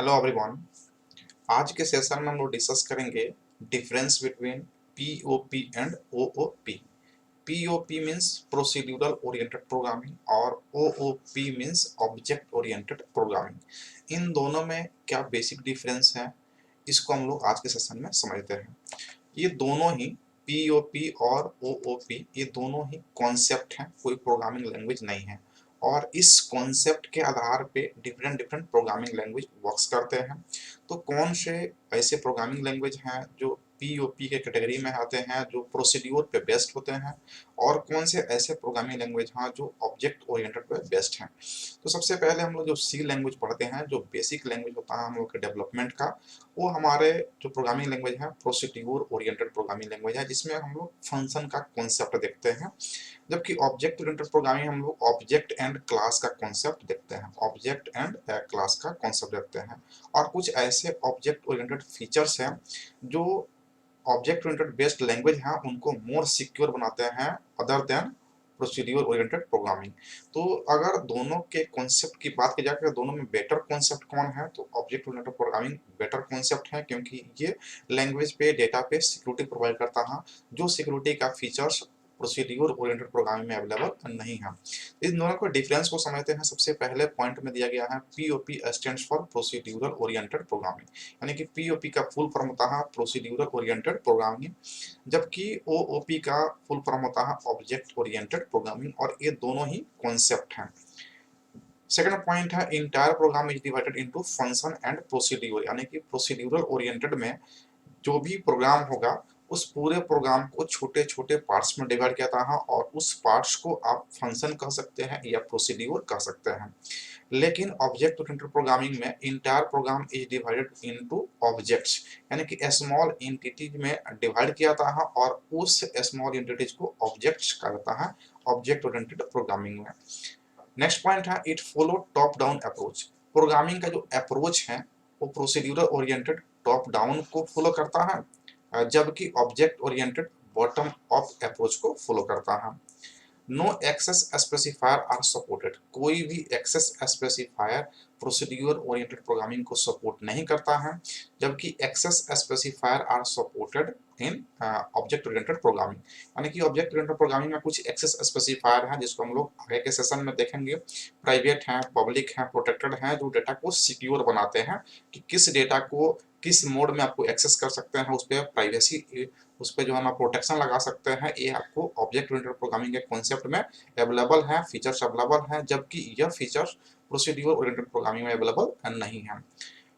Hello everyone. आज के session में हम लोग डिस्कस करेंगे difference between POP and OOP. POP means procedural oriented programming और OOP means object oriented programming. इन दोनों में क्या बेसिक डिफरेंस है, इसको हम लोग आज के सेशन में समझते हैं। ये दोनों ही पीओपी और ओओपी ये दोनों ही कॉन्सेप्ट हैं, कोई प्रोग्रामिंग लैंग्वेज नहीं है। और इस कॉन्सेप्ट के आधार पे different different programming language works करते हैं। तो कौन से ऐसे प्रोग्रामिंग लैंग्वेज हैं जो पीओपी के कैटेगरी में आते हैं, जो प्रोसीड्यूर पे बेस्ड होते हैं, और कौन से ऐसे प्रोग्रामिंग लैंग्वेज हैं जो ऑब्जेक्ट ओरिएंटेड पे बेस्ड हैं। तो सबसे पहले हम लोग जो सी लैंग्वेज पढ़ते हैं, जो बेसिक लैंग्वेज होता है हम लोग के डेवलपमेंट का, वो हमारे जो प्रोग्रामिंग लैंग्वेज है प्रोसीड्यूर ओरिएंटेड प्रोग्रामिंग लैंग्वेज है, जिसमें हम लोग फंक्शन का कॉन्सेप्ट देखते हैं। जबकि ऑब्जेक्ट ओरिएंटेड प्रोग्रामिंग हम लोग ऑब्जेक्ट एंड क्लास का कॉन्सेप्ट देखते हैं, ऑब्जेक्ट एंड क्लास का कॉन्सेप्ट देखते हैं। और कुछ ऐसे ऑब्जेक्ट ओरिएंटेड फीचर्स हैं जो ऑब्जेक्ट ओरिएंटेड बेस्ड लैंग्वेज हैं उनको मोर सिक्योर बनाते हैं other than procedure oriented programming. तो अगर दोनों के कॉन्सेप्ट की बात की जाए कि दोनों में बेटर कॉन्सेप्ट कौन है, तो object oriented programming better concept है, क्योंकि ये लैंग्वेज पे डेटा पे सिक्योरिटी प्रोवाइड करता है, जो सिक्योरिटी का फीचर्स प्रोसीड्यूर ओरिएंटेड प्रोग्रामिंग में अवेलेबल नहीं है। इन दोनों को डिफरेंस को समझते हैं। सबसे पहले पॉइंट में दिया गया है POP stands for procedural oriented programming, यानी कि पीओपी का फुल फॉर्म होता है प्रोसीड्यूरल ओरिएंटेड प्रोग्रामिंग, जबकि ओओपी का फुल फॉर्म होता है ऑब्जेक्ट ओरिएंटेड प्रोग्रामिंग, और ये दोनों ही कॉन्सेप्ट हैं। सेकंड पॉइंट है entire program is divided into function and procedure, यानी कि प्रोसीड्यूरल ओरिएंटेड में जो भी प्रोग्राम होगा उस पूरे प्रोग्राम को छोटे छोटे पार्ट्स में डिवाइड किया जाता है, और उस पार्ट्स को आप फंक्शन कह सकते हैं या प्रोसीड्यूर कह सकते हैं। लेकिन ऑब्जेक्ट ओरिएंटेड प्रोग्रामिंग में entire program is divided into objects, यानी कि स्मॉल एंटिटीज में डिवाइड किया जाता है और उस स्मॉल एंटिटीज को ऑब्जेक्ट्स कहा जाता है ऑब्जेक्ट ओरिएंटेड प्रोग्रामिंग में। नेक्स्ट पॉइंट है it follow top down approach. Programming का जो अप्रोच है वो प्रोसीड्यूरल ओरिएंटेड टॉप डाउन को फॉलो करता है, जबकि object oriented bottom up approach को फॉलो करता है। No access specifier are supported, कोई भी access specifier procedure oriented programming को सपोर्ट नहीं करता है, जबकि access specifier are supported in object oriented programming, यानी कि ऑब्जेक्ट ओरिएंटेड प्रोग्रामिंग में कुछ एक्सेस स्पेसिफायर हैं जिसको हम लोग आगे के सेशन में देखेंगे। प्राइवेट हैं, पब्लिक हैं, प्रोटेक्टेड हैं, जो डेटा को सिक्योर बनाते हैं कि किस डेटा को किस मोड में आपको एक्सेस कर सकते हैं, उस पर प्राइवेसी, उस पर जो है ना प्रोटेक्शन लगा सकते हैं। ये आपको ऑब्जेक्ट ओरिएंटेड प्रोग्रामिंग के कॉन्सेप्ट में अवेलेबल है, फीचर्स अवेलेबल हैं, जबकि यह फीचर्स प्रोसीड्यूर ओरिएंटेड प्रोग्रामिंग में अवेलेबल नहीं है।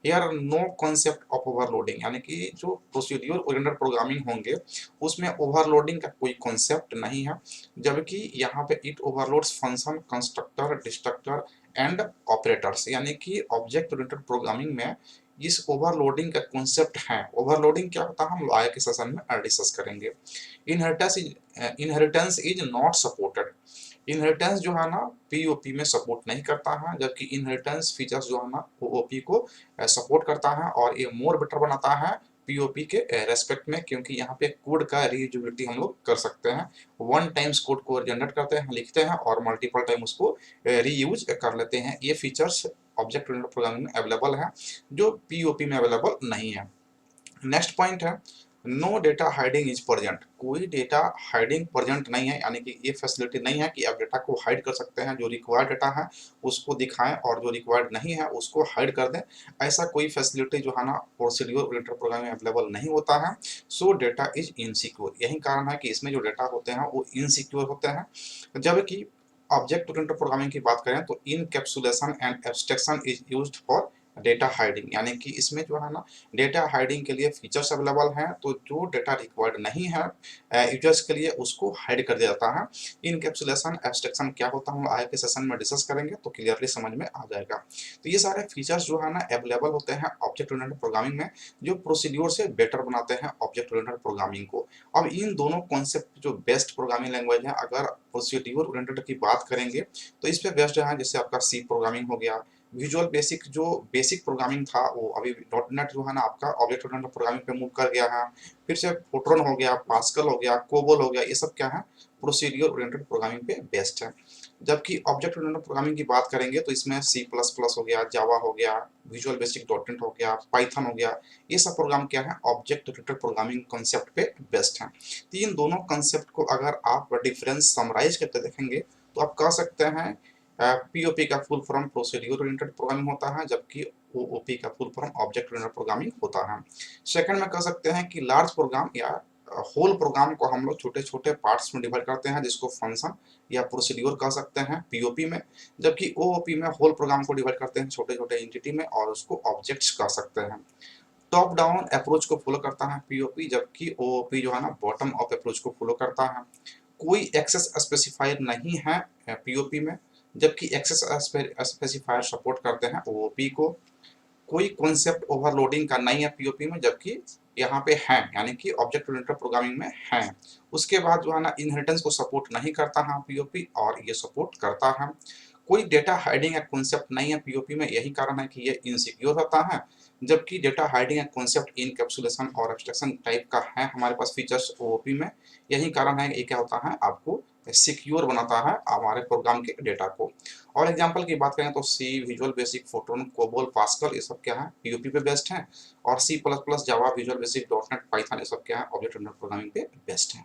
Here no concept of overloading, यानी कि जो प्रोसीड्यूर ओरिएंटेड प्रोग्रामिंग होंगे उसमें ओवरलोडिंग का कोई कॉन्सेप्ट नहीं है, जबकि यहाँ पे it overloads function, constructor, destructor and operators, यानी कि ऑब्जेक्ट ओरिएंटेड प्रोग्रामिंग में इस ओवरलोडिंग का कॉन्सेप्ट है। ओवरलोडिंग क्या होता है हम आगे के सेशन में डिस्कस करेंगे। Inheritance is not supported, inheritance जो है ना पीओपी में सपोर्ट नहीं करता है, जबकि इनहेरिटेंस फीचर्स जो है ना ओओपी को सपोर्ट करता है, और ये मोर बेटर बनाता है पीओपी के रेस्पेक्ट में, क्योंकि यहाँ पे कोड का रीयूजेबिलिटी हम लोग कर सकते हैं। वन टाइम्स कोड को जनरेट करते हैं, लिखते हैं, और मल्टीपल टाइम उसको रीयूज कर लेते हैं। ये फीचर्स ऑब्जेक्ट ओरिएंटेड प्रोग्रामिंग में अवेलेबल है, जो पीओपी में अवेलेबल नहीं है। नेक्स्ट पॉइंट है no data hiding is present, कोई डेटा हाइडिंग प्रेजेंट नहीं है, यानी कि ये फैसिलिटी नहीं है कि आप डेटा को हाइड कर सकते हैं। जो रिक्वायर्ड डेटा है उसको दिखाएं और जो रिक्वायर्ड नहीं है उसको हाइड कर दें, ऐसा कोई फैसिलिटी जो है ना प्रोसीड्यूर ओरिएंटेड प्रोग्राम में अवेलेबल नहीं होता है। सो डेटा इज इनसिक्योर, यही कारण है कि इसमें जो डेटा होते हैं वो इनसिक्योर होते हैं। जबकि ऑब्जेक्ट ओरिएंटेड प्रोग्रामिंग की बात करें तो encapsulation and abstraction is used for data hiding, यानी कि इसमें जो है ना डेटा हाइडिंग के लिए फीचर्स अवेलेबल हैं, तो जो डेटा रिक्वायर्ड नहीं है यूजर्स के लिए उसको हाइड कर दिया जाता है। इनकैप्सुलेशन एब्स्ट्रैक्शन क्या होता है हम आगे के सेशन में डिस्कस करेंगे तो क्लियरली समझ में आ जाएगा। तो ये सारे फीचर्स जो है ना अवेलेबल होते हैं ऑब्जेक्ट ओरिएंटेड प्रोग्रामिंग में, जो प्रोसीड्यूर से बेटर बनाते हैं ऑब्जेक्ट ओरिएंटेड प्रोग्रामिंग को। अब इन दोनों कॉन्सेप्ट जो बेस्ट प्रोग्रामिंग लैंग्वेज है, अगर प्रोसीड्यूर ओरिएंटेड की बात करेंगे तो इस पे बेस्ट है जैसे आपका सी प्रोग्रामिंग हो गया, विजुअल बेसिक जो बेसिक प्रोग्रामिंग था वो अभी डॉट नेट जो है ना आपका ऑब्जेक्ट ओरिएंटेड प्रोग्रामिंग पे मूव कर गया है। फिर से फोर्ट्रॉन हो गया, पास्कल हो गया, कोबोल हो गया, ये सब क्या है प्रोसीड्यूर ओरिएंटेड प्रोग्रामिंग पे बेस्ड है। जबकि ऑब्जेक्ट ओरिएंटेड प्रोग्रामिंग की बात करेंगे तो इसमें सी प्लस प्लस हो गया, जावा हो गया, विजुअल बेसिक डॉट नेट हो गया, पाइथन हो गया, ये सब प्रोग्राम क्या है, ऑब्जेक्ट ओरिएंटेड प्रोग्रामिंग कॉन्सेप्ट पे बेस्ड हैं। तो इन दोनों कॉन्सेप्ट को अगर आप डिफरेंस समराइज करके देखेंगे तो आप कह सकते हैं पीओपी का full form procedure oriented programming होता है, जबकि ओओपी का full form object oriented programming होता है। सेकंड में कह सकते हैं कि लार्ज प्रोग्राम या होल प्रोग्राम को हम लोग छोटे छोटे पार्ट्स में डिवाइड करते हैं, जिसको फंक्शन या प्रोसीड्यूर कह सकते हैं पीओपी में, जबकि ओओपी में होल प्रोग्राम को डिवाइड करते हैं छोटे छोटे एंटिटी में और उसको ऑब्जेक्ट्स कह सकते हैं। टॉप डाउन अप्रोच को फॉलो करता है पीओपी, जबकि ओओपी जो है ना बॉटम अप अप्रोच को फॉलो करता है। कोई एक्सेस स्पेसिफायर नहीं है पीओपी में, जबकि एक्सेस स्पेसिफायर सपोर्ट करते हैं ओओपी को। कोई कॉन्सेप्ट ओवरलोडिंग का नहीं है पीओपी में, जबकि यहाँ पे है, यानी कि ऑब्जेक्ट ओरिएंटेड प्रोग्रामिंग में है। उसके बाद जो है ना इनहेरिटेंस को सपोर्ट नहीं करता है पीओपी, और ये सपोर्ट करता है। कोई डेटा हाइडिंग का कॉन्सेप्ट नहीं है पीओपी में, यही कारण है कि ये इनसिक्योर होता है, जबकि डेटा हाइडिंग का कॉन्सेप्ट इनकैप्सुलेशन और एब्स्ट्रैक्शन टाइप का है हमारे पास फीचर्स ओओपी में। यही कारण है ये क्या होता है, आपको सिक्योर बनाता है हमारे प्रोग्राम के डेटा को। और एग्जांपल की बात करें तो C, visual basic, Fortran, COBOL, Pascal ये सब क्या है, पीओपी पे बेस्ड है। और C plus plus, Java, visual basic, dot net, Python ये सब क्या है, ऑब्जेक्ट ओरिएंटेड प्रोग्रामिंग पे बेस्ड है।